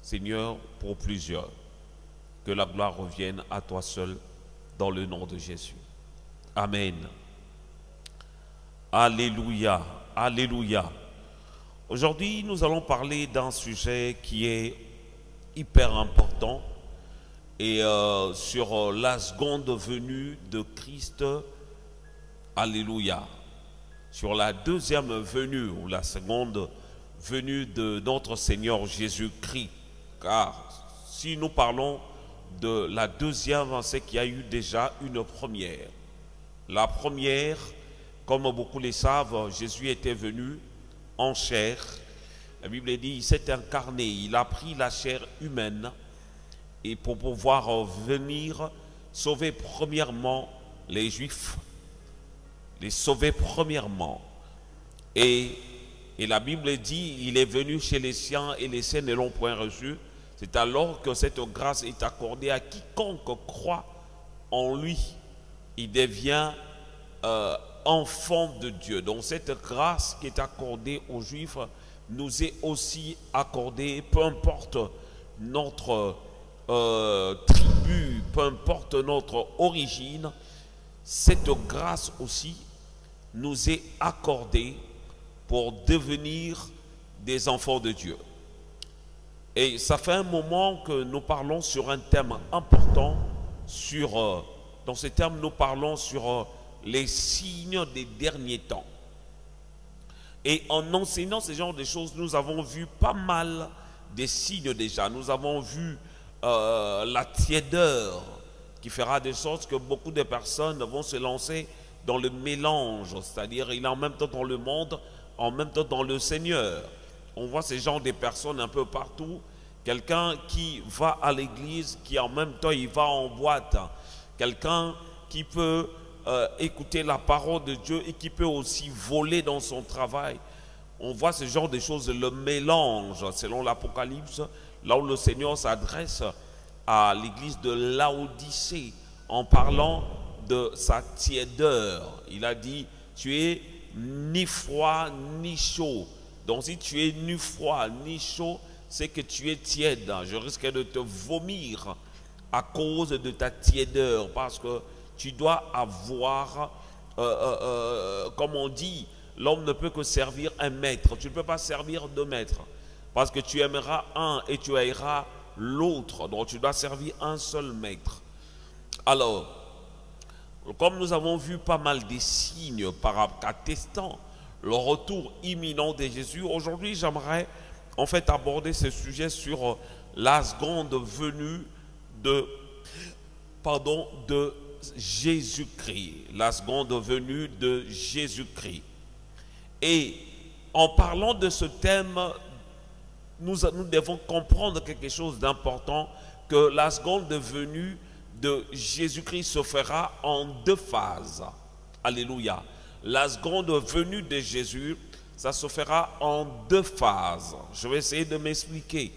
Seigneur, pour plusieurs. Que la gloire revienne à toi seul, dans le nom de Jésus. Amen. Alléluia, alléluia. Aujourd'hui, nous allons parler d'un sujet qui est hyper important et sur la seconde venue de Christ. Alléluia. Sur la deuxième venue ou la seconde venue de notre Seigneur Jésus-Christ. Car si nous parlons de la deuxième, c'est qu'il y a eu déjà une première. La première, comme beaucoup le savent, Jésus était venu en chair. La Bible dit il s'est incarné, il a pris la chair humaine et pour pouvoir venir sauver premièrement les Juifs, les sauver premièrement. Et la Bible dit il est venu chez les siens et les siens ne l'ont point reçu. C'est alors que cette grâce est accordée à quiconque croit en lui. Il devient enfant de Dieu. Donc cette grâce qui est accordée aux Juifs nous est aussi accordée, peu importe notre tribu, peu importe notre origine, cette grâce aussi nous est accordée pour devenir des enfants de Dieu. Et ça fait un moment que nous parlons sur un thème important, dans ce thème nous parlons sur les signes des derniers temps. Et en enseignant ce genre de choses, nous avons vu pas mal des signes déjà. Nous avons vu la tiédeur qui fera de sorte que beaucoup de personnes vont se lancer dans le mélange, c'est-à-dire il est en même temps dans le monde, en même temps dans le Seigneur. On voit ces gens de personnes un peu partout. Quelqu'un qui va à l'église, qui en même temps il va en boîte. Quelqu'un qui peut écouter la parole de Dieu et qui peut aussi voler dans son travail. On voit ce genre de choses, le mélange, selon l'Apocalypse, là où le Seigneur s'adresse à l'église de Laodicée en parlant de sa tiédeur. Il a dit, tu es ni froid ni chaud. Donc si tu es ni froid ni chaud, c'est que tu es tiède. Je risque de te vomir à cause de ta tiédeur, parce que tu dois avoir, comme on dit, l'homme ne peut que servir un maître. Tu ne peux pas servir deux maîtres, parce que tu aimeras un et tu haïras l'autre. Donc tu dois servir un seul maître. Alors, comme nous avons vu pas mal des signes attestant le retour imminent de Jésus, aujourd'hui j'aimerais en fait aborder ce sujet sur la seconde venue de Jésus-Christ. La seconde venue de Jésus-Christ. Et en parlant de ce thème, nous devons comprendre quelque chose d'important, que la seconde venue de Jésus-Christ se fera en deux phases. Alléluia. La seconde venue de Jésus, ça se fera en deux phases. Je vais essayer de m'expliquer.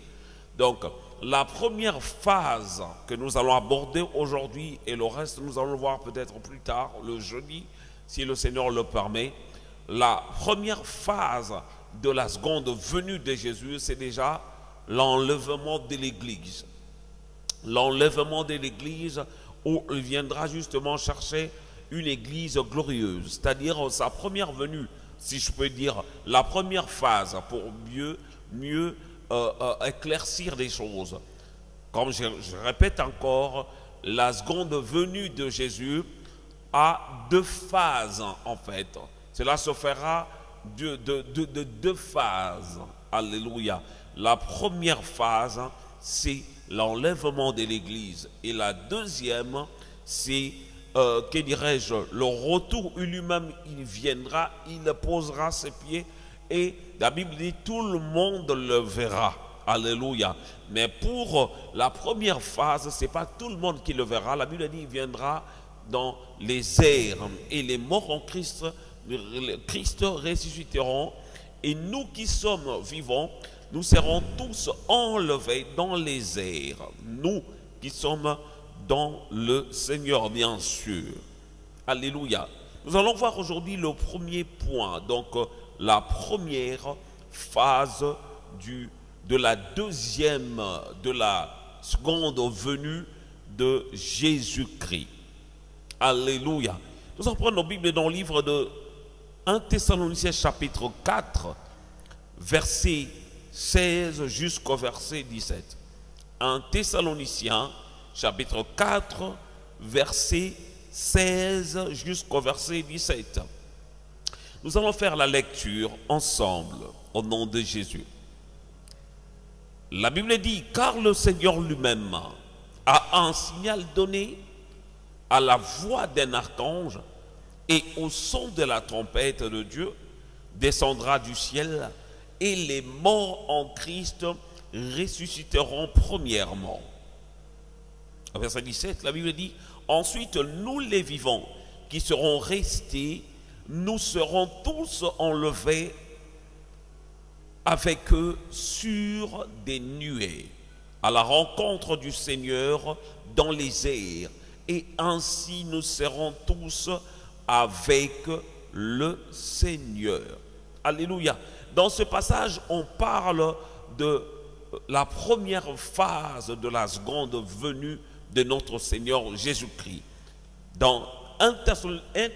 Donc, la première phase que nous allons aborder aujourd'hui, et le reste nous allons le voir peut-être plus tard, le jeudi, si le Seigneur le permet. La première phase de la seconde venue de Jésus, c'est déjà l'enlèvement de l'Église. L'enlèvement de l'Église où il viendra justement chercher une Église glorieuse, c'est-à-dire sa première venue, si je peux dire, la première phase pour mieux éclaircir les choses. Comme je répète encore, la seconde venue de Jésus a deux phases en fait. Cela se fera de deux phases. Alléluia. La première phase, c'est l'enlèvement de l'Église. Et la deuxième, c'est, que dirais-je, le retour où lui-même il viendra, il posera ses pieds et la Bible dit tout le monde le verra. Alléluia. Mais pour la première phase, ce n'est pas tout le monde qui le verra. La Bible dit il viendra dans les airs et les morts en Christ ressusciteront et nous qui sommes vivants, nous serons tous enlevés dans les airs. Nous qui sommes dans le Seigneur, bien sûr. Alléluia. Nous allons voir aujourd'hui le premier point, donc la première phase de la seconde venue de Jésus-Christ. Alléluia. Nous allons prendre nos Bibles dans le livre de 1 Thessaloniciens chapitre 4, verset 16 jusqu'au verset 17. 1 Thessaloniciens chapitre 4, verset 16 jusqu'au verset 17. Nous allons faire la lecture ensemble au nom de Jésus. La Bible dit, car le Seigneur lui-même a un signal donné à la voix d'un archange et au son de la trompette de Dieu, descendra du ciel et les morts en Christ ressusciteront premièrement. Au verset 17, la Bible dit, ensuite nous les vivants qui seront restés, nous serons tous enlevés avec eux sur des nuées à la rencontre du Seigneur dans les airs, et ainsi nous serons tous avec le Seigneur. Alléluia. Dans ce passage, on parle de la première phase de la seconde venue de notre Seigneur Jésus-Christ. Dans 1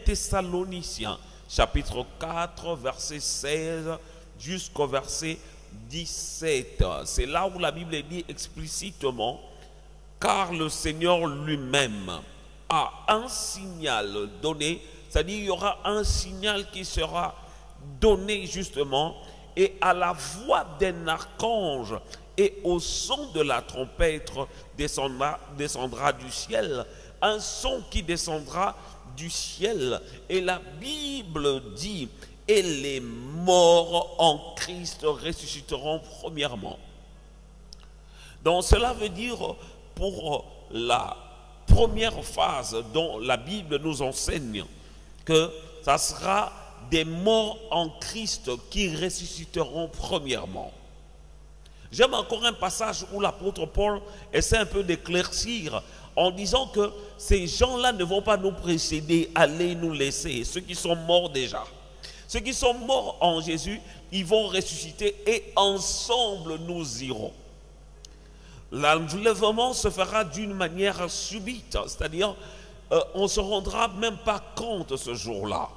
Thessaloniciens chapitre 4, verset 16 jusqu'au verset 17. C'est là où la Bible dit explicitement, car le Seigneur lui-même a un signal donné, c'est-à-dire il y aura un signal qui sera donné justement, et à la voix d'un archange et au son de la trompette descendra du ciel, un son qui descendra du ciel. Et la Bible dit, et les morts en Christ ressusciteront premièrement. Donc cela veut dire, pour la première phase dont la Bible nous enseigne, que ça sera des morts en Christ qui ressusciteront premièrement. J'aime encore un passage où l'apôtre Paul essaie un peu d'éclaircir en disant que ces gens-là ne vont pas nous précéder, aller nous laisser, ceux qui sont morts déjà. Ceux qui sont morts en Jésus, ils vont ressusciter et ensemble nous irons. L'enlèvement se fera d'une manière subite, c'est-à-dire on ne se rendra même pas compte ce jour-là.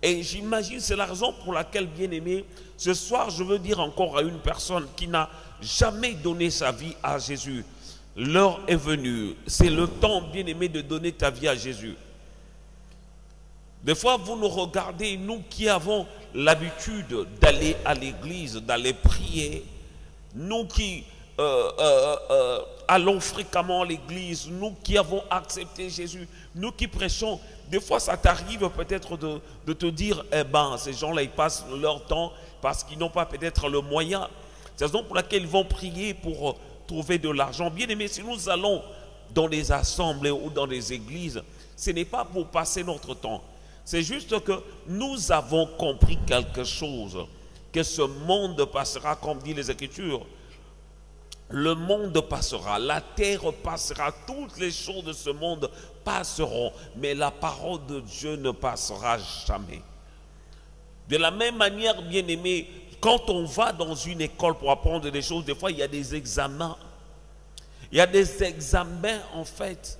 Et j'imagine, c'est la raison pour laquelle, bien-aimé, ce soir, je veux dire encore à une personne qui n'a jamais donné sa vie à Jésus, l'heure est venue. C'est le temps, bien-aimé, de donner ta vie à Jésus. Des fois, vous nous regardez, nous qui avons l'habitude d'aller à l'église, d'aller prier, nous qui allons fréquemment à l'église, nous qui avons accepté Jésus, nous qui prêchons, des fois ça t'arrive peut-être de te dire, eh ben, ces gens-là, ils passent leur temps parce qu'ils n'ont pas peut-être le moyen. C'est la raison pour laquelle ils vont prier pour trouver de l'argent. Bien aimé, si nous allons dans les assemblées ou dans les églises, ce n'est pas pour passer notre temps. C'est juste que nous avons compris quelque chose, que ce monde passera, comme dit les Écritures. Le monde passera, la terre passera, toutes les choses de ce monde passeront, mais la parole de Dieu ne passera jamais. De la même manière, bien aimé, quand on va dans une école pour apprendre des choses, des fois il y a des examens. Il y a des examens en fait.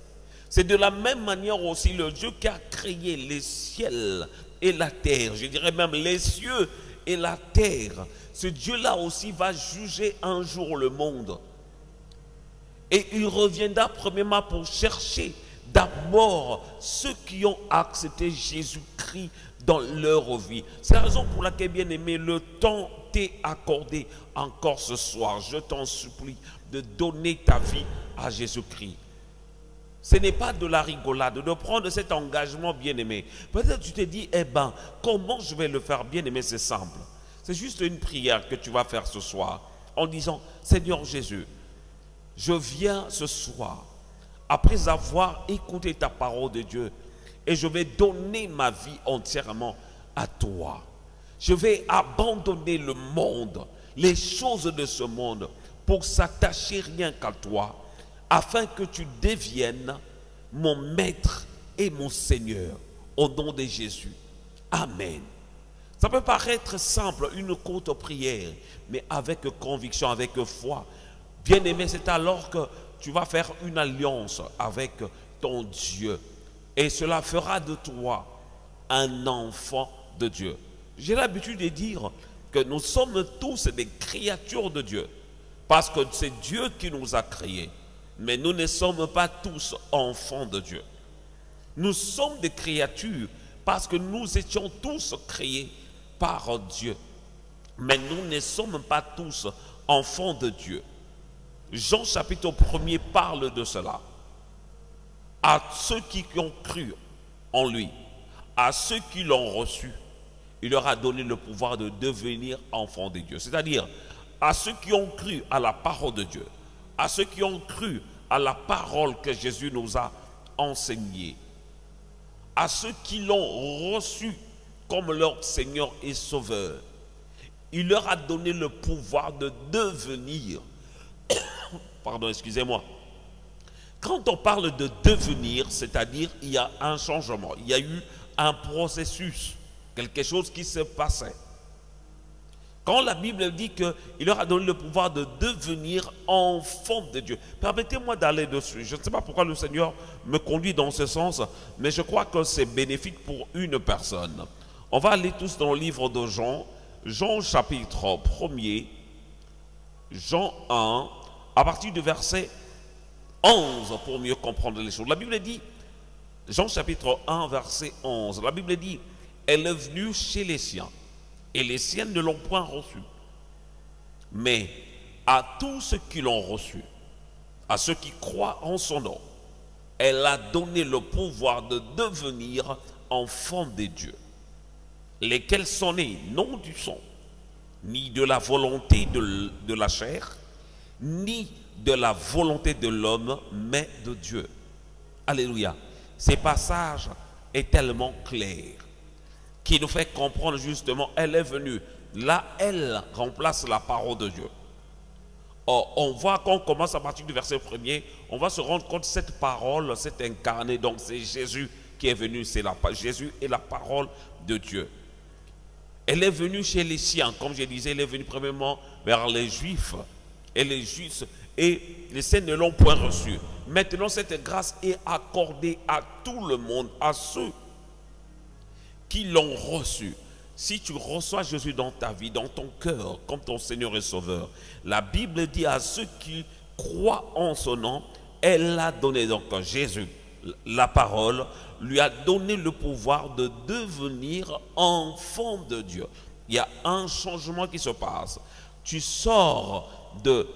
C'est de la même manière aussi le Dieu qui a créé les ciels et la terre, je dirais même les cieux et la terre. Ce Dieu-là aussi va juger un jour le monde. Et il reviendra premièrement pour chercher d'abord ceux qui ont accepté Jésus-Christ dans leur vie. C'est la raison pour laquelle, bien aimé, le temps t'est accordé encore ce soir. Je t'en supplie de donner ta vie à Jésus-Christ. Ce n'est pas de la rigolade, de prendre cet engagement, bien aimé. Peut-être tu te dis, eh ben, comment je vais le faire, bien aimé, c'est simple. C'est juste une prière que tu vas faire ce soir en disant, Seigneur Jésus, je viens ce soir après avoir écouté ta parole de Dieu et je vais donner ma vie entièrement à toi. Je vais abandonner le monde, les choses de ce monde pour s'attacher rien qu'à toi afin que tu deviennes mon maître et mon Seigneur au nom de Jésus. Amen. Ça peut paraître simple, une courte prière, mais avec conviction, avec foi. Bien-aimé, c'est alors que tu vas faire une alliance avec ton Dieu. Et cela fera de toi un enfant de Dieu. J'ai l'habitude de dire que nous sommes tous des créatures de Dieu. Parce que c'est Dieu qui nous a créés. Mais nous ne sommes pas tous enfants de Dieu. Nous sommes des créatures parce que nous étions tous créés par Dieu. Mais nous ne sommes pas tous enfants de Dieu. Jean chapitre 1er parle de cela. À ceux qui ont cru en lui, à ceux qui l'ont reçu, il leur a donné le pouvoir de devenir enfants de Dieu. C'est-à-dire, à ceux qui ont cru à la parole de Dieu, à ceux qui ont cru à la parole que Jésus nous a enseignée, à ceux qui l'ont reçu comme leur Seigneur et Sauveur, il leur a donné le pouvoir de devenir, pardon, excusez-moi. Quand on parle de devenir, c'est-à-dire il y a un changement, il y a eu un processus, quelque chose qui se passait. Quand la Bible dit qu'il leur a donné le pouvoir de devenir enfants de Dieu, permettez-moi d'aller dessus. Je ne sais pas pourquoi le Seigneur me conduit dans ce sens, mais je crois que c'est bénéfique pour une personne. On va aller tous dans le livre de Jean, Jean chapitre 1er, Jean 1, à partir du verset 11 pour mieux comprendre les choses. La Bible dit, Jean chapitre 1 verset 11, la Bible dit, elle est venue chez les siens et les siens ne l'ont point reçue. Mais à tous ceux qui l'ont reçue, à ceux qui croient en son nom, elle a donné le pouvoir de devenir enfants de Dieu, lesquels sont nés non du sang, ni de la volonté de la chair, ni de la volonté de l'homme, mais de Dieu. Alléluia. Ces passages est tellement clair qui nous fait comprendre justement, elle est venue. Là, elle remplace la parole de Dieu. Or, on voit qu'on commence à partir du verset 1er, on va se rendre compte que cette parole s'est incarnée. Donc, c'est Jésus qui est venu. Jésus est la parole de Dieu. Elle est venue chez les siens, comme je disais, elle est venue premièrement vers les Juifs. Et les Juifs et les saints ne l'ont point reçue. Maintenant, cette grâce est accordée à tout le monde, à ceux qui l'ont reçu. Si tu reçois Jésus dans ta vie, dans ton cœur, comme ton Seigneur et Sauveur, la Bible dit à ceux qui croient en son nom, elle a donné, donc Jésus, la parole, lui a donné le pouvoir de devenir enfant de Dieu. Il y a un changement qui se passe. Tu sors de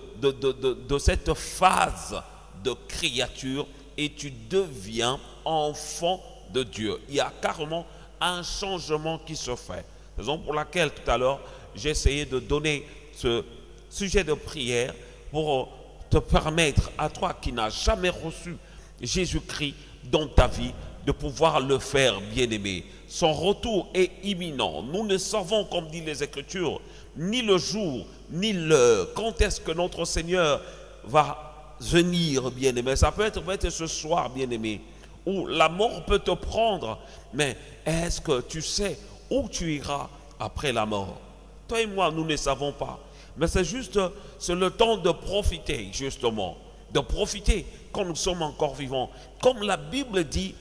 cette phase de créature et tu deviens enfant de Dieu. Il y a carrément un changement qui se fait. Raison pour laquelle tout à l'heure j'ai essayé de donner ce sujet de prière pour te permettre à toi qui n'as jamais reçu Jésus-Christ dans ta vie de pouvoir le faire, bien-aimé. Son retour est imminent. Nous ne savons, comme dit les Écritures, ni le jour, ni l'heure. Quand est-ce que notre Seigneur va venir, bien-aimé? Ça peut être ce soir, bien-aimé, où la mort peut te prendre. Mais est-ce que tu sais où tu iras après la mort? Toi et moi, nous ne savons pas. Mais c'est le temps de profiter, justement. De profiter quand nous sommes encore vivants. Comme la Bible dit,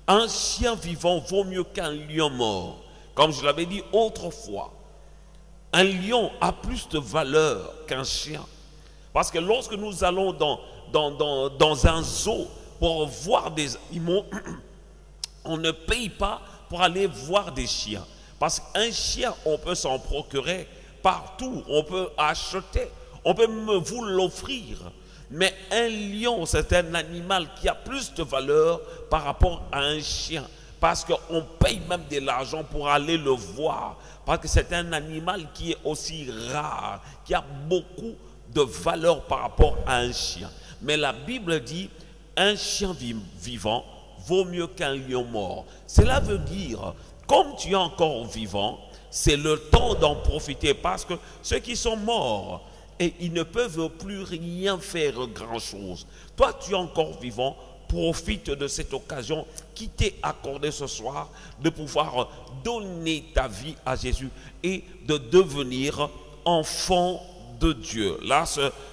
un chien vivant vaut mieux qu'un lion mort. Comme je l'avais dit autrefois, un lion a plus de valeur qu'un chien. Parce que lorsque nous allons dans un zoo pour voir des animaux, on ne paye pas pour aller voir des chiens. Parce qu'un chien, on peut s'en procurer partout, on peut acheter, on peut même vous l'offrir. Mais un lion, c'est un animal qui a plus de valeur par rapport à un chien. Parce qu'on paye même de l'argent pour aller le voir. Parce que c'est un animal qui est aussi rare, qui a beaucoup de valeur par rapport à un chien. Mais la Bible dit, un chien vivant vaut mieux qu'un lion mort. Cela veut dire, comme tu es encore vivant, c'est le temps d'en profiter. Parce que ceux qui sont morts, et ils ne peuvent plus rien faire grand-chose. Toi, tu es encore vivant, profite de cette occasion qui t'est accordée ce soir de pouvoir donner ta vie à Jésus et de devenir enfant de Dieu. Là,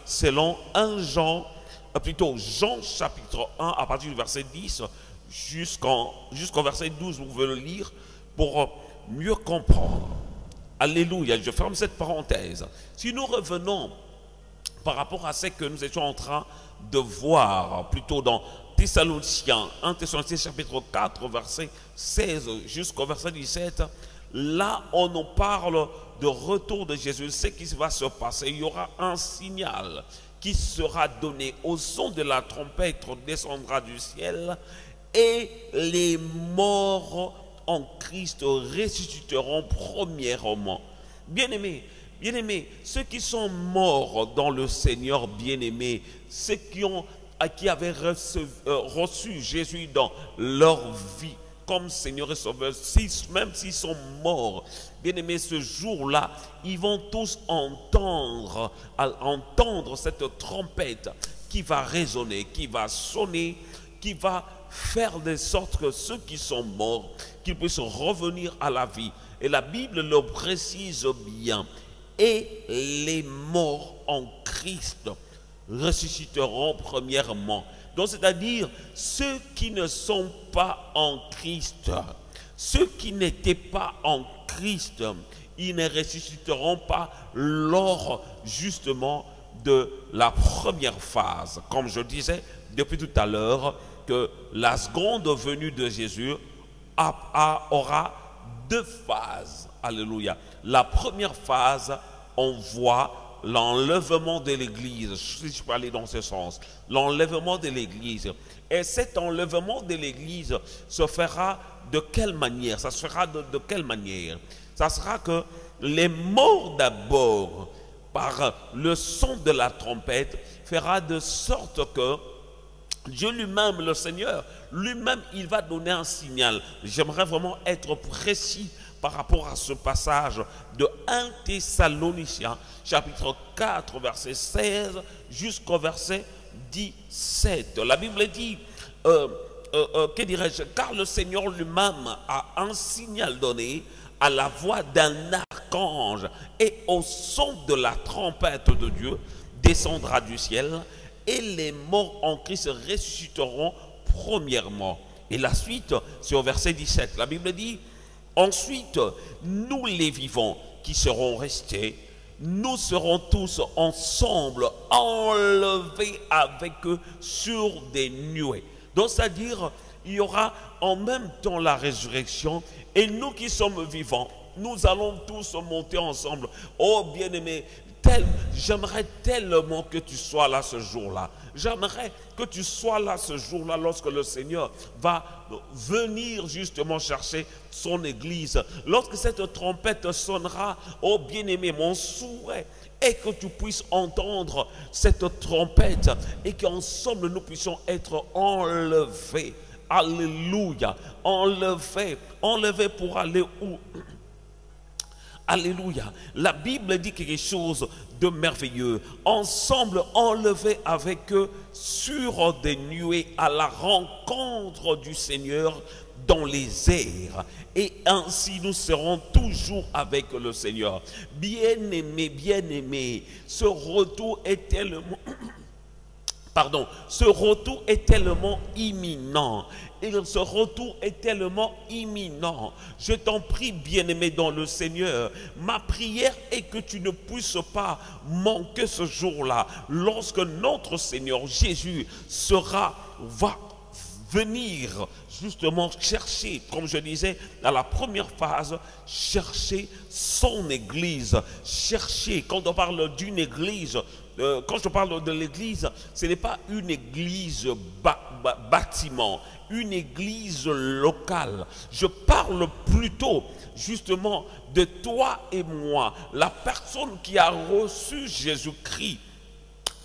selon Jean chapitre 1, à partir du verset 10 jusqu'au verset 12, vous pouvez le lire pour mieux comprendre. Alléluia, je ferme cette parenthèse. Si nous revenons par rapport à ce que nous étions en train de voir, plutôt dans 1 Thessaloniciens chapitre 4, verset 16 jusqu'au verset 17, là on nous parle de retour de Jésus. Ce qui va se passer, il y aura un signal qui sera donné au son de la trompette descendra du ciel et les morts en Christ ressusciteront premièrement. Bien-aimés, ceux qui sont morts dans le Seigneur, bien-aimés, ceux qui avaient reçu Jésus dans leur vie comme Seigneur et Sauveur, même s'ils sont morts, bien-aimés, ce jour-là, ils vont tous entendre cette trompette qui va résonner, qui va sonner, qui va faire de sorte que ceux qui sont morts, qu'ils puissent revenir à la vie. Et la Bible le précise bien. Et les morts en Christ ressusciteront premièrement. Donc c'est-à-dire ceux qui ne sont pas en Christ, ceux qui n'étaient pas en Christ, ils ne ressusciteront pas lors justement de la première phase. Comme je disais depuis tout à l'heure, que la seconde venue de Jésus aura deux phases. Alléluia. La première phase, on voit l'enlèvement de l'Église, si je peux aller dans ce sens, l'enlèvement de l'Église. Et cet enlèvement de l'Église se fera de quelle manière? Ça se fera de quelle manière? Ça sera que les morts d'abord, par le son de la trompette, fera de sorte que Dieu lui-même, le Seigneur, lui-même, il va donner un signal. J'aimerais vraiment être précis par rapport à ce passage de 1 Thessaloniciens, chapitre 4, verset 16, jusqu'au verset 17. La Bible dit, que dirais-je, car le Seigneur lui-même a un signal donné à la voix d'un archange et au son de la trompette de Dieu descendra du ciel et les morts en Christ ressusciteront premièrement. Et la suite, c'est au verset 17. La Bible dit, ensuite, nous les vivants qui serons restés, nous serons tous ensemble enlevés avec eux sur des nuées. Donc, c'est-à-dire, il y aura en même temps la résurrection et nous qui sommes vivants, nous allons tous monter ensemble. Oh bien-aimé, j'aimerais tellement que tu sois là ce jour-là. J'aimerais que tu sois là ce jour-là lorsque le Seigneur va venir justement chercher son église. Lorsque cette trompette sonnera, oh bien-aimé, mon souhait est que tu puisses entendre cette trompette et qu'ensemble nous puissions être enlevés. Alléluia. Enlevés pour aller où? Alléluia. La Bible dit quelque chose de merveilleux. Ensemble, enlevés avec eux sur des nuées à la rencontre du Seigneur dans les airs. Et ainsi nous serons toujours avec le Seigneur. Bien-aimé, ce retour est tellement... ce retour est tellement imminent. Et ce retour est tellement imminent. Je t'en prie, bien-aimé dans le Seigneur, ma prière est que tu ne puisses pas manquer ce jour-là, lorsque notre Seigneur Jésus va venir justement chercher, comme je disais dans la première phase, chercher son église. Chercher, quand on parle d'une église, quand je parle de l'église, ce n'est pas une église bâtiment, une église locale. Je parle plutôt justement de toi et moi, la personne qui a reçu Jésus-Christ.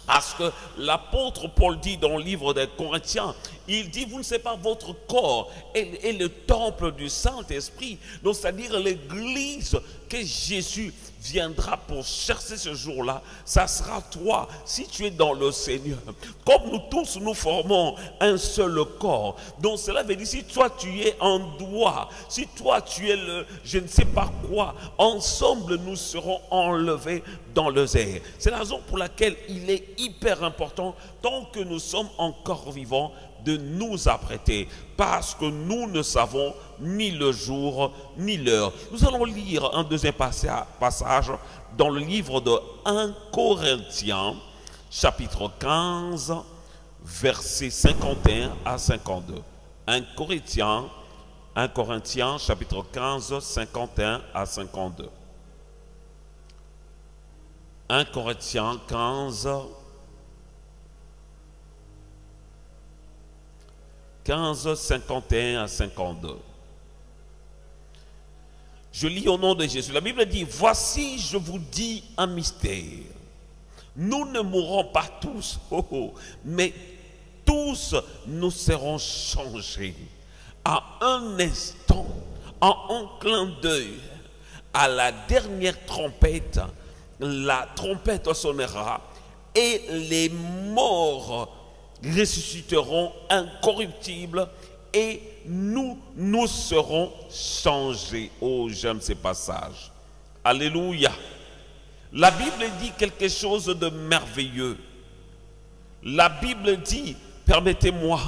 Parce que l'apôtre Paul dit dans le livre des Corinthiens, il dit, vous ne savez pas, votre corps est le temple du Saint-Esprit. Donc c'est-à-dire l'église que Jésus viendra pour chercher ce jour-là, ça sera toi, si tu es dans le Seigneur. Comme nous tous, nous formons un seul corps. Donc cela veut dire, si toi tu es un doigt, si toi tu es le je ne sais pas quoi, ensemble nous serons enlevés dans les airs. C'est la raison pour laquelle il est hyper important, tant que nous sommes encore vivants, de nous apprêter, parce que nous ne savons ni le jour ni l'heure. Nous allons lire un deuxième passage dans le livre de 1 Corinthiens, chapitre 15, versets 51 à 52. 1 Corinthiens, chapitre 15, 51 à 52. 1 Corinthiens 15, 51 à 52. Je lis au nom de Jésus. La Bible dit, voici, je vous dis un mystère. Nous ne mourrons pas tous, mais tous nous serons changés. À un instant, en un clin d'œil, à la dernière trompette, la trompette sonnera et les morts ressusciteront incorruptibles et nous serons changés. Oh, j'aime ces passages. Alléluia. La Bible dit quelque chose de merveilleux. La Bible dit, permettez-moi,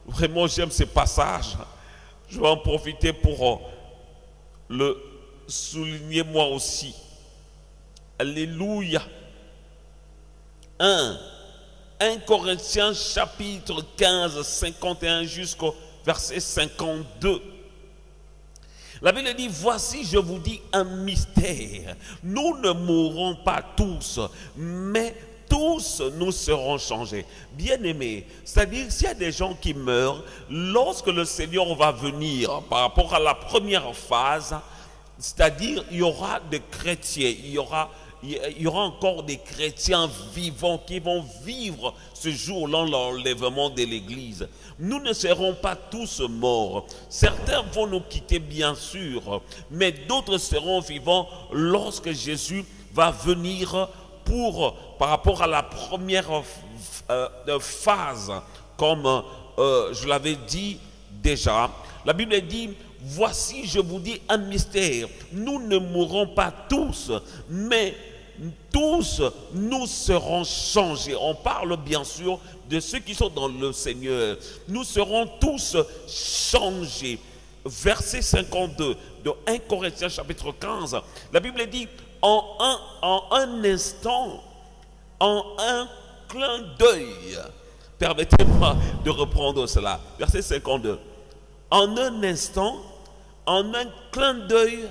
vraiment j'aime ces passages. Je vais en profiter pour le souligner moi aussi. Alléluia. 1 Corinthiens chapitre 15, 51 jusqu'au verset 52. La Bible dit, voici je vous dis un mystère. Nous ne mourrons pas tous, mais tous nous serons changés. Bien-aimés, c'est-à-dire s'il y a des gens qui meurent, lorsque le Seigneur va venir par rapport à la première phase, c'est-à-dire il y aura des chrétiens, il y aura encore des chrétiens vivants qui vont vivre ce jour-là, l'enlèvement de l'Église. Nous ne serons pas tous morts. Certains vont nous quitter bien sûr, mais d'autres seront vivants lorsque Jésus va venir par rapport à la première phase, comme je l'avais dit déjà. La Bible dit, voici je vous dis un mystère, nous ne mourrons pas tous, mais tous nous serons changés. On parle bien sûr de ceux qui sont dans le Seigneur. Nous serons tous changés. Verset 52 de 1 Corinthiens chapitre 15. La Bible dit, en un instant, en un clin d'œil. Permettez-moi de reprendre cela. Verset 52. En un instant, en un clin d'œil,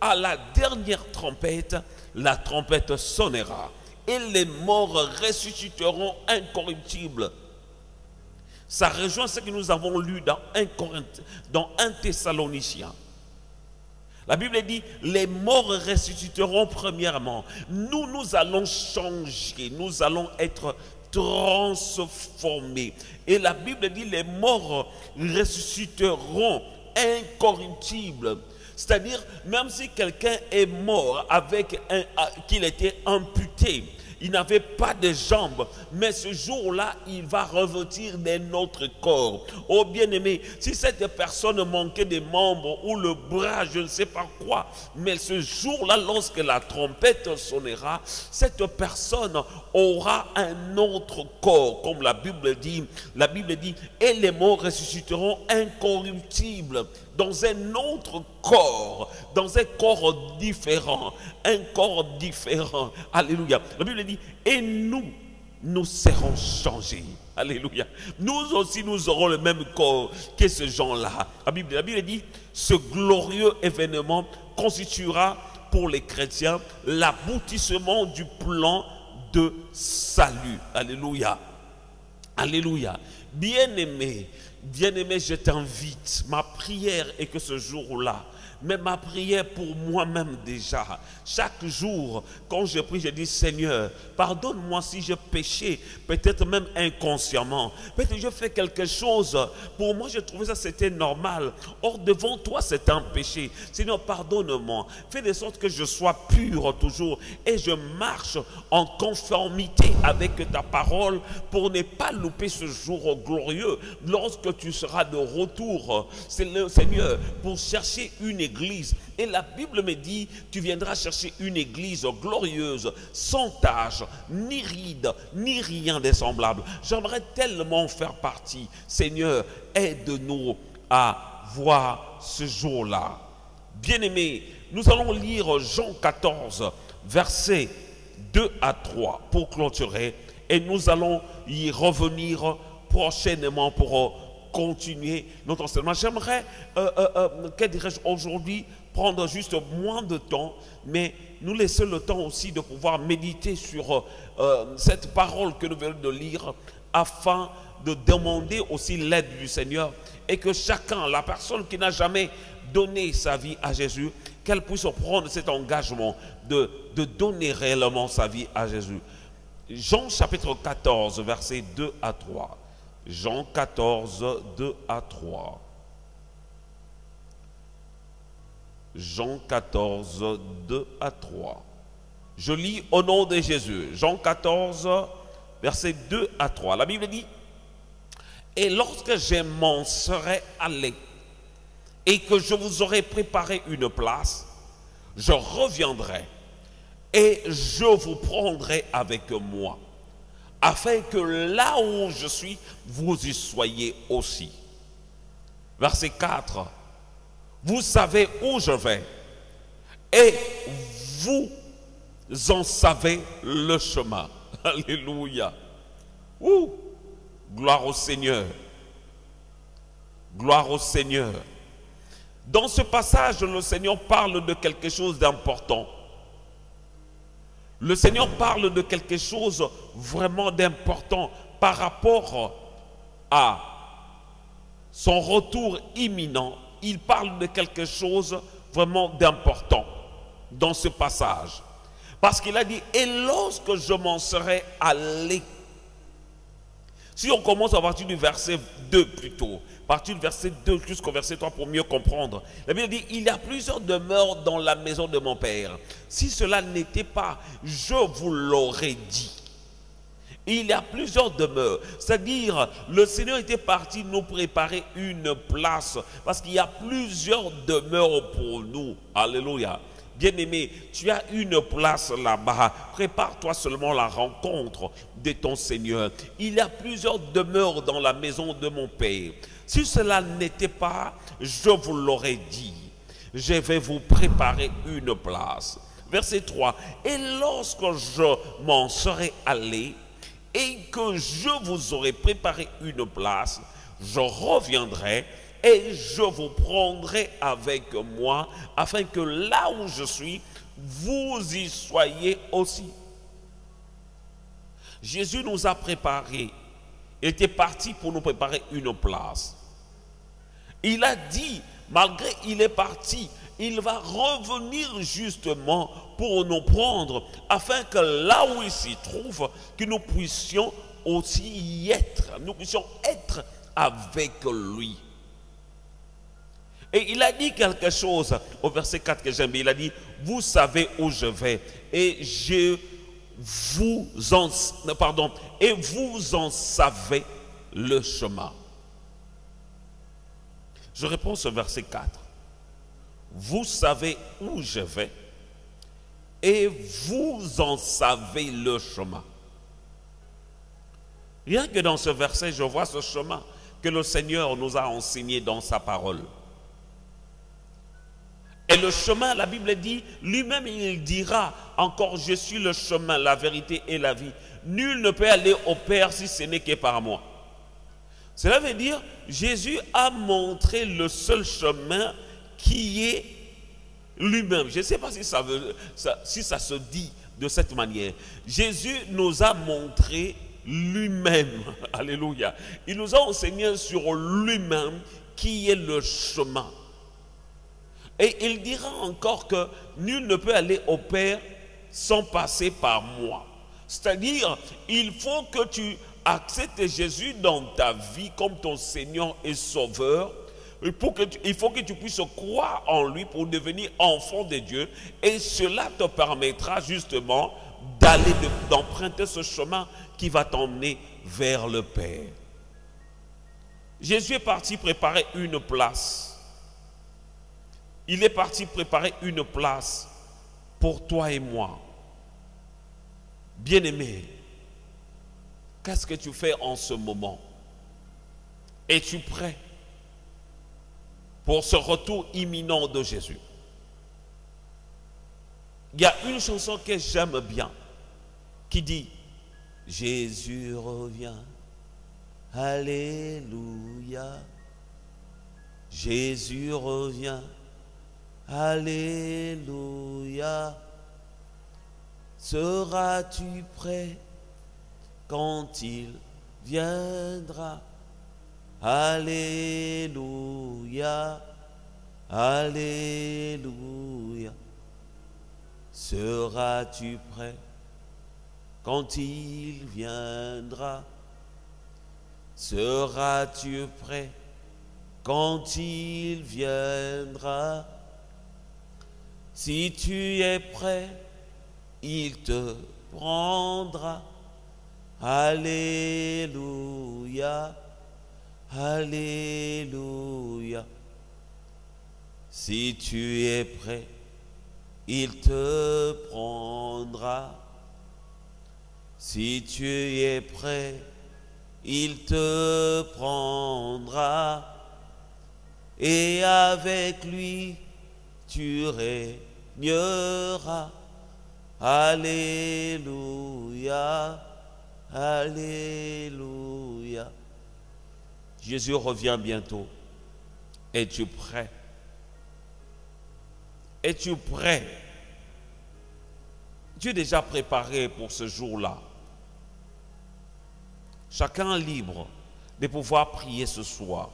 à la dernière trompette, la trompette sonnera et les morts ressusciteront incorruptibles. Ça rejoint ce que nous avons lu dans 1 Thessaloniciens. La Bible dit, les morts ressusciteront premièrement. Nous allons changer, nous allons être transformés. Et la Bible dit, les morts ressusciteront incorruptibles. C'est-à-dire, même si quelqu'un est mort avec qu'il était amputé, il n'avait pas de jambes, mais ce jour-là, il va revêtir d'un autre corps. Oh bien-aimé, si cette personne manquait des membres ou le bras, je ne sais pas quoi, mais ce jour-là, lorsque la trompette sonnera, cette personne aura un autre corps, comme la Bible dit, et les morts ressusciteront incorruptibles. Dans un autre corps, dans un corps différent, Alléluia. La Bible dit, et nous serons changés. Alléluia. Nous aussi, nous aurons le même corps que ces gens-là. La Bible dit, ce glorieux événement constituera pour les chrétiens l'aboutissement du plan de salut. Alléluia. Alléluia. Bien-aimé, je t'invite, ma prière est que ce jour-là, mais ma prière pour moi-même déjà. Chaque jour, quand je prie, je dis Seigneur, pardonne-moi si j'ai péché, peut-être même inconsciemment. Peut-être que je fais quelque chose, pour moi je trouvais ça c'était normal. Or devant toi c'est un péché. Seigneur, pardonne-moi. Fais de sorte que je sois pur toujours et je marche en conformité avec ta parole pour ne pas louper ce jour glorieux lorsque tu seras de retour. C'est le Seigneur pour chercher une église. Et la Bible me dit, tu viendras chercher une église glorieuse, sans tache, ni ride, ni rien de semblable. J'aimerais tellement faire partie. Seigneur, aide-nous à voir ce jour-là. Bien-aimés, nous allons lire Jean 14, versets 2 à 3 pour clôturer. Et nous allons y revenir prochainement pour continuer notre enseignement. J'aimerais, que dirais-je aujourd'hui, prendre juste moins de temps, mais nous laisser le temps aussi de pouvoir méditer sur cette parole que nous venons de lire, afin de demander aussi l'aide du Seigneur, et que chacun, la personne qui n'a jamais donné sa vie à Jésus, qu'elle puisse prendre cet engagement de donner réellement sa vie à Jésus. Jean chapitre 14, versets 2 à 3. Jean 14, 2 à 3. Jean 14, 2 à 3. Je lis au nom de Jésus. Jean 14, versets 2 à 3. La Bible dit, et lorsque je m'en serai allé et que je vous aurai préparé une place, je reviendrai et je vous prendrai avec moi, afin que là où je suis, vous y soyez aussi. Verset 4. Vous savez où je vais et vous en savez le chemin. Alléluia. Ouh. Gloire au Seigneur. Gloire au Seigneur. Dans ce passage, le Seigneur parle de quelque chose d'important. Le Seigneur parle de quelque chose vraiment d'important par rapport à son retour imminent. Il parle de quelque chose vraiment d'important dans ce passage. Parce qu'il a dit, et lorsque je m'en serai allé. Si on commence à partir du verset 2 plutôt, à partir du verset 2 jusqu'au verset 3 pour mieux comprendre. La Bible dit, il y a plusieurs demeures dans la maison de mon Père. Si cela n'était pas, je vous l'aurais dit. Il y a plusieurs demeures. C'est-à-dire, le Seigneur était parti nous préparer une place. Parce qu'il y a plusieurs demeures pour nous. Alléluia. Bien-aimé, tu as une place là-bas. Prépare-toi seulement la rencontre de ton Seigneur. Il y a plusieurs demeures dans la maison de mon Père. Si cela n'était pas, je vous l'aurais dit. Je vais vous préparer une place. Verset 3. Et lorsque je m'en serai allé et que je vous aurai préparé une place, je reviendrai et je vous prendrai avec moi, afin que là où je suis, vous y soyez aussi. Jésus nous a préparé. Il était parti pour nous préparer une place. Il a dit, malgré qu'il est parti, il va revenir justement pour nous prendre, afin que là où il s'y trouve, que nous puissions aussi y être. Nous puissions être avec lui. Et il a dit quelque chose au verset 4 que j'aime bien. Il a dit, vous savez où je vais et vous en savez le chemin. Je réponds ce verset 4. Vous savez où je vais et vous en savez le chemin. Rien que dans ce verset, je vois ce chemin que le Seigneur nous a enseigné dans sa parole. Et le chemin, la Bible dit, lui-même il dira encore, je suis le chemin, la vérité et la vie. Nul ne peut aller au Père si ce n'est que par moi. Cela veut dire, Jésus a montré le seul chemin qui est lui-même. Je ne sais pas si ça se dit de cette manière. Jésus nous a montré lui-même. Alléluia. Il nous a enseigné sur lui-même qui est le chemin. Et il dira encore que nul ne peut aller au Père sans passer par moi. C'est-à-dire, il faut que tu acceptes Jésus dans ta vie comme ton Seigneur et Sauveur. Il faut que tu puisses croire en lui pour devenir enfant de Dieu. Et cela te permettra justement d'emprunter ce chemin qui va t'emmener vers le Père. Jésus est parti préparer une place. Il est parti préparer une place pour toi et moi. Bien-aimé, qu'est-ce que tu fais en ce moment? Es-tu prêt pour ce retour imminent de Jésus? Il y a une chanson que j'aime bien qui dit « Jésus revient, Alléluia, Jésus revient, Alléluia. Seras-tu prêt quand il viendra? Alléluia, Alléluia. Seras-tu prêt quand il viendra? Seras-tu prêt quand il viendra? Si tu es prêt, il te prendra. Alléluia, Alléluia. Si tu es prêt, il te prendra. Si tu es prêt, il te prendra. Et avec lui, tu régneras. Alléluia, Alléluia. Jésus revient bientôt. Es-tu prêt? Es-tu prêt? Tu es déjà préparé pour ce jour-là. Chacun est libre de pouvoir prier ce soir.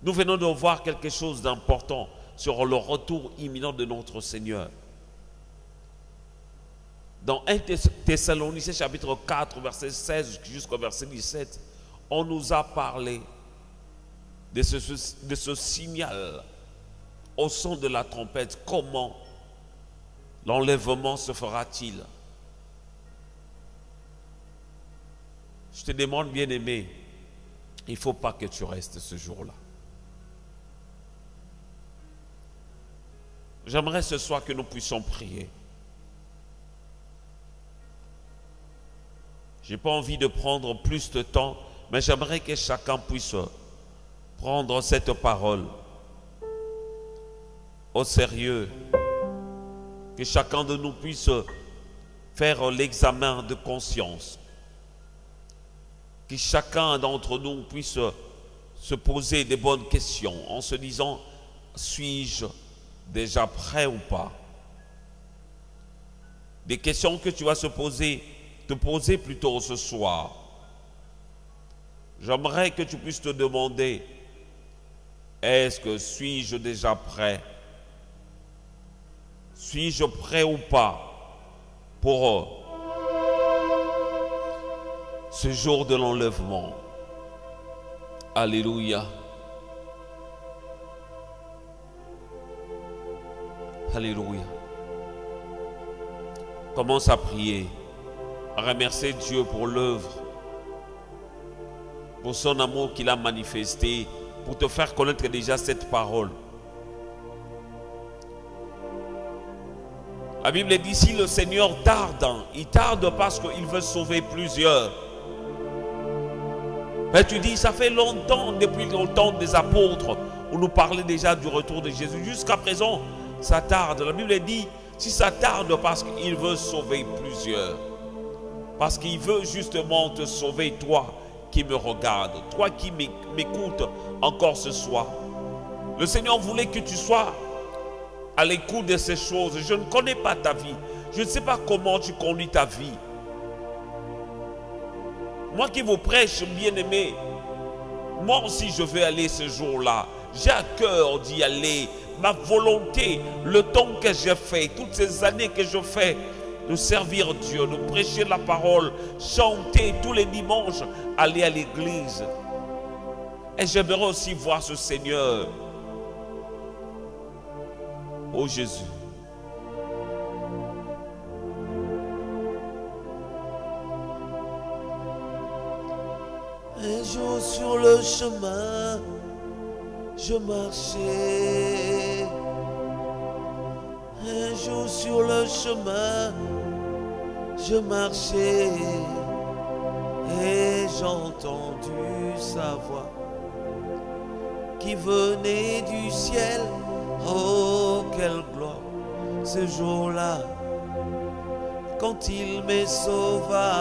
Nous venons de voir quelque chose d'important sur le retour imminent de notre Seigneur. Dans 1 Thessaloniciens chapitre 4, verset 16 jusqu'au verset 17, on nous a parlé de ce signal au son de la trompette. Comment l'enlèvement se fera-t-il? Je te demande, bien-aimé, il ne faut pas que tu restes ce jour-là. J'aimerais ce soir que nous puissions prier. Je n'ai pas envie de prendre plus de temps, mais j'aimerais que chacun puisse prendre cette parole au sérieux. Que chacun de nous puisse faire l'examen de conscience. Que chacun d'entre nous puisse se poser des bonnes questions en se disant, suis-je déjà prêt ou pas? Des questions que tu vas te poser plutôt ce soir. J'aimerais que tu puisses te demander, est-ce que suis-je déjà prêt? Suis-je prêt ou pas pour ce jour de l'enlèvement? Alléluia. Alléluia. Commence à prier, à remercier Dieu pour l'œuvre, pour son amour qu'il a manifesté, pour te faire connaître déjà cette parole. La Bible dit, si le Seigneur tarde, il tarde parce qu'il veut sauver plusieurs. Mais tu dis, ça fait longtemps, depuis le temps des apôtres, on nous parlait déjà du retour de Jésus. Jusqu'à présent, ça tarde. La Bible dit, si ça tarde parce qu'il veut sauver plusieurs. Parce qu'il veut justement te sauver, toi qui me regardes, toi qui m'écoutes encore ce soir. Le Seigneur voulait que tu sois à l'écoute de ces choses. Je ne connais pas ta vie. Je ne sais pas comment tu conduis ta vie. Moi qui vous prêche, bien-aimé, moi aussi je vais aller ce jour-là. j'ai à cœur d'y aller. Ma volonté, le temps que j'ai fait, toutes ces années que je fais, de servir Dieu, de prêcher la parole, chanter tous les dimanches, aller à l'église. Et j'aimerais aussi voir ce Seigneur. Oh Jésus. Un jour sur le chemin, je marchais. Un jour sur le chemin, je marchais et j'ai entendu sa voix qui venait du ciel. Oh, quelle gloire ce jour-là, quand il me sauva.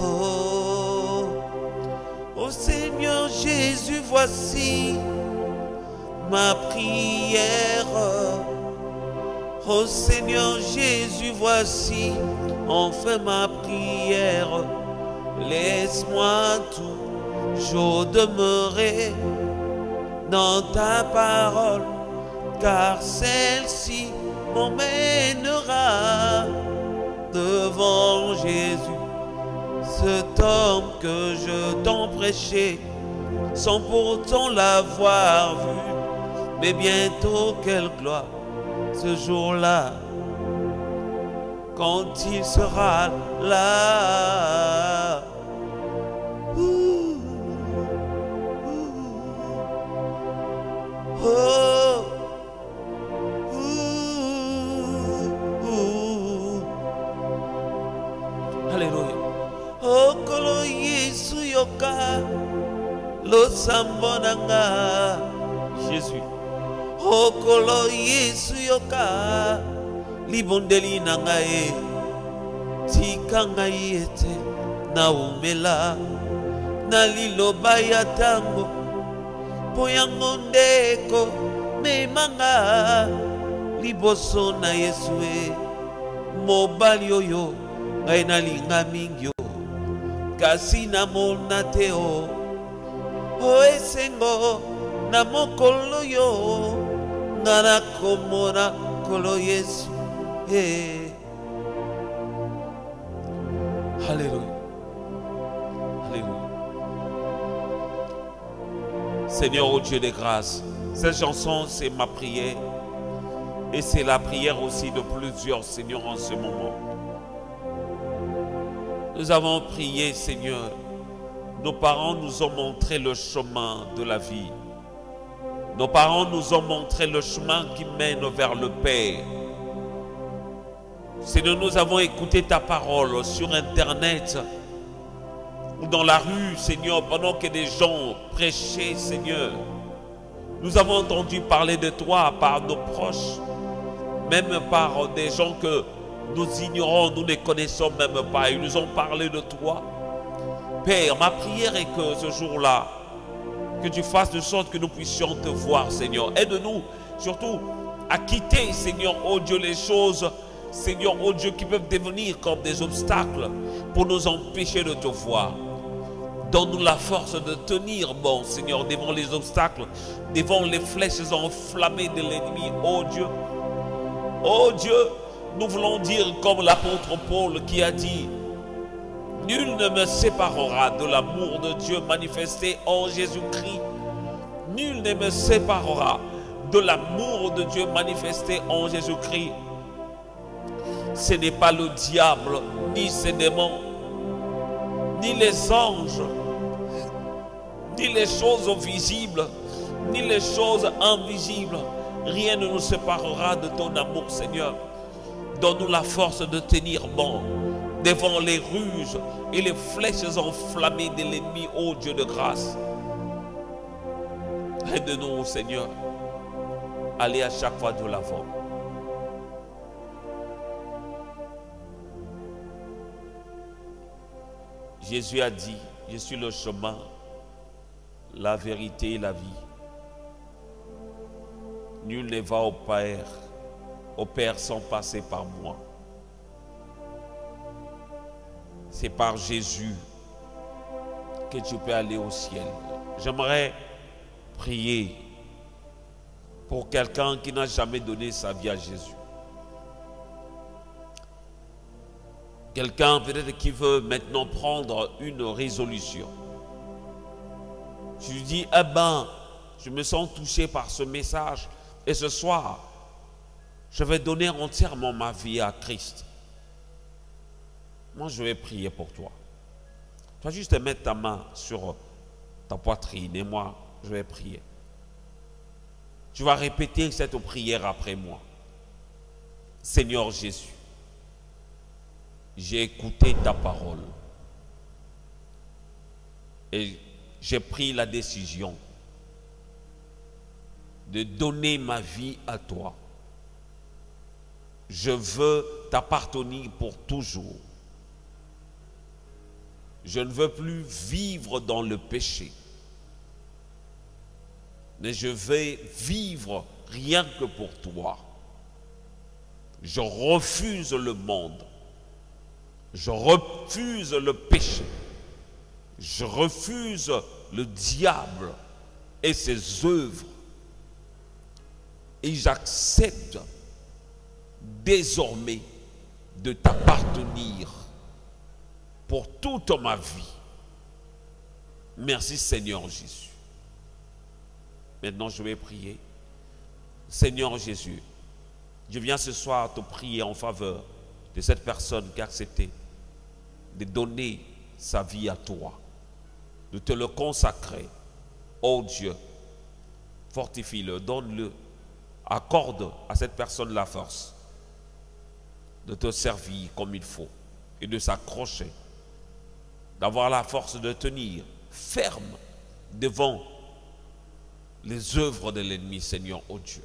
Oh, oh Seigneur Jésus, voici ma prière. Oh Seigneur Jésus, voici enfin ma prière. Laisse-moi toujours demeurer dans ta parole, car celle-ci m'emmènera devant Jésus. Cet homme que je t'en prêchais, sans pourtant l'avoir vu, mais bientôt quelle gloire ce jour-là, quand il sera là. Oh, Alléluia. oh, kolo Yesu yoka lo sambonanga. Jésus. Oh, kolo Yesu yoka libondeli nanga e tika ngai ete na umela na liloba ya tango po yango ndeko memanga liboso na Yesu e mobali oyo ngai nalinga mingi o kasi namona te o esengo na mokolo yo nga nakomona kolo Yesu. Alléluia. Alléluia. Seigneur, oh Dieu de grâce, cette chanson, c'est ma prière. Et c'est la prière aussi de plusieurs, Seigneur, en ce moment. Nous avons prié, Seigneur. Nos parents nous ont montré le chemin de la vie. Nos parents nous ont montré le chemin qui mène vers le Père. Seigneur, nous avons écouté ta parole sur Internet ou dans la rue, Seigneur, pendant que des gens prêchaient, Seigneur. Nous avons entendu parler de toi par nos proches, même par des gens que nous ignorons, nous ne connaissons même pas. Ils nous ont parlé de toi. Père, ma prière est que ce jour-là, que tu fasses de sorte que nous puissions te voir, Seigneur. Aide-nous surtout à quitter, Seigneur, oh Dieu, les choses, Seigneur, oh Dieu, qui peuvent devenir comme des obstacles pour nous empêcher de te voir. Donne-nous la force de tenir bon, Seigneur, devant les obstacles, devant les flèches enflammées de l'ennemi, oh Dieu. Oh Dieu, nous voulons dire comme l'apôtre Paul qui a dit: nul ne me séparera de l'amour de Dieu manifesté en Jésus-Christ. Nul ne me séparera de l'amour de Dieu manifesté en Jésus-Christ. Ce n'est pas le diable, ni ses démons, ni les anges, ni les choses visibles, ni les choses invisibles. Rien ne nous séparera de ton amour, Seigneur. Donne-nous la force de tenir bon devant les ruses et les flèches enflammées de l'ennemi, ô Dieu de grâce. Aide-nous, Seigneur, aller à chaque fois de l'avant. Jésus a dit: je suis le chemin, la vérité et la vie. Nul ne va au Père sans passer par moi. c'est par Jésus que tu peux aller au ciel. J'aimerais prier pour quelqu'un qui n'a jamais donné sa vie à Jésus. Quelqu'un peut-être qui veut maintenant prendre une résolution. Je lui dis, eh ben, je me sens touché par ce message et ce soir, je vais donner entièrement ma vie à Christ. Moi, je vais prier pour toi. Tu vas juste mettre ta main sur ta poitrine et moi, je vais prier. Tu vas répéter cette prière après moi. Seigneur Jésus, j'ai écouté ta parole et j'ai pris la décision de donner ma vie à toi. Je veux t'appartenir pour toujours. Je ne veux plus vivre dans le péché, mais je vais vivre rien que pour toi. Je refuse le monde. Je refuse le péché. Je refuse le diable et ses œuvres. Et j'accepte désormais de t'appartenir pour toute ma vie. Merci Seigneur Jésus. Maintenant je vais prier. Seigneur Jésus, je viens ce soir te prier en faveur de cette personne qui a accepté de donner sa vie à toi, de te le consacrer. Oh Dieu, fortifie-le, donne-le, accorde à cette personne la force de te servir comme il faut et de s'accrocher, d'avoir la force de tenir ferme devant les œuvres de l'ennemi, Seigneur, oh Dieu.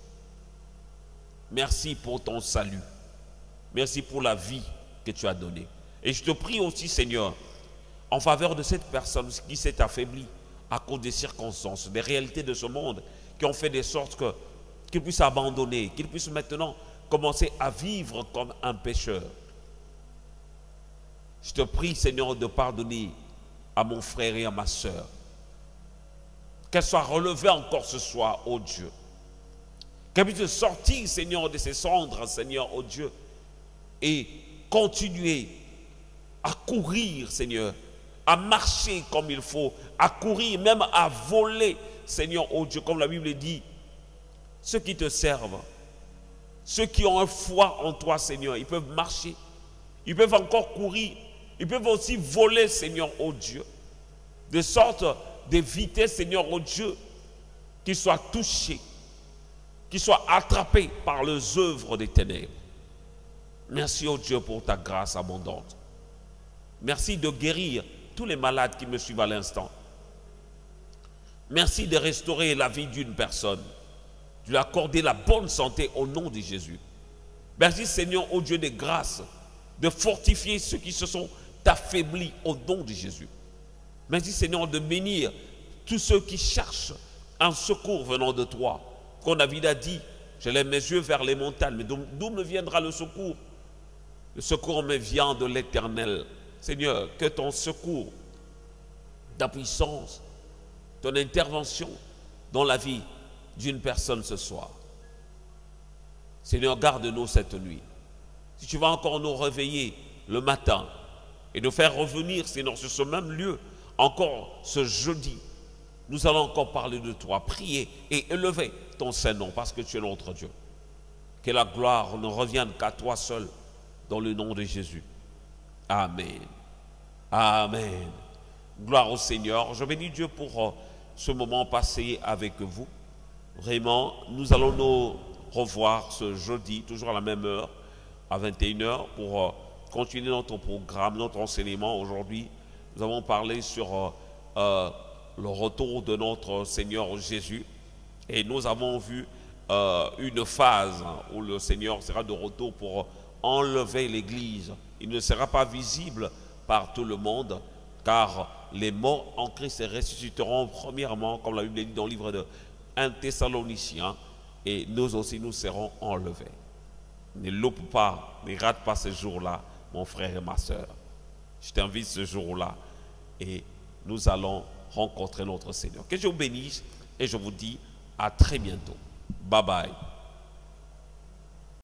Merci pour ton salut. Merci pour la vie que tu as donnée. Et je te prie aussi, Seigneur, en faveur de cette personne qui s'est affaiblie à cause des circonstances, des réalités de ce monde, qui ont fait de sorte qu'il puisse abandonner, qu'il puisse maintenant commencer à vivre comme un pécheur. Je te prie, Seigneur, de pardonner à mon frère et à ma soeur. Qu'elle soit relevée encore ce soir, oh Dieu. Qu'elle puisse sortir, Seigneur, de ses cendres, Seigneur, oh Dieu, et continuer à courir, Seigneur, à marcher comme il faut, à courir, même à voler, Seigneur, oh Dieu, comme la Bible dit. Ceux qui te servent, ceux qui ont un foi en toi, Seigneur, ils peuvent marcher, ils peuvent encore courir, ils peuvent aussi voler, Seigneur, oh Dieu, de sorte d'éviter, Seigneur, oh Dieu, qu'ils soient touchés, qu'ils soient attrapés par les œuvres des ténèbres. Merci, oh Dieu, pour ta grâce abondante. Merci de guérir tous les malades qui me suivent à l'instant. Merci de restaurer la vie d'une personne, de lui accorder la bonne santé au nom de Jésus. Merci, Seigneur, oh Dieu de grâce, de fortifier ceux qui se sont affaiblis au nom de Jésus. Merci, Seigneur, de bénir tous ceux qui cherchent un secours venant de toi. Comme David a dit, je lève mes yeux vers les montagnes, mais d'où me viendra le secours? Le secours me vient de l'Éternel. Seigneur, que ton secours, ta puissance, ton intervention dans la vie d'une personne ce soir. Seigneur, garde-nous cette nuit. Si tu vas encore nous réveiller le matin et nous faire revenir, Seigneur, sur ce même lieu, encore ce jeudi, nous allons encore parler de toi, prier et élever ton Saint-Nom parce que tu es notre Dieu. Que la gloire ne revienne qu'à toi seul, dans le nom de Jésus. Amen. Amen. Gloire au Seigneur. Je bénis Dieu pour ce moment passé avec vous. Vraiment, nous allons nous revoir ce jeudi, toujours à la même heure, à 21h, pour continuer notre programme, notre enseignement. Aujourd'hui, nous avons parlé sur le retour de notre Seigneur Jésus. Et nous avons vu une phase où le Seigneur sera de retour pour enlever l'Église. Il ne sera pas visible par tout le monde, car les morts en Christ ressusciteront premièrement, comme la Bible dit dans le livre de 1 Thessaloniciens, et nous aussi nous serons enlevés. Ne loupe pas, ne rate pas ce jour-là, mon frère et ma soeur. Je t'invite ce jour-là et nous allons rencontrer notre Seigneur. Que Dieu vous bénisse et je vous dis à très bientôt. Bye bye.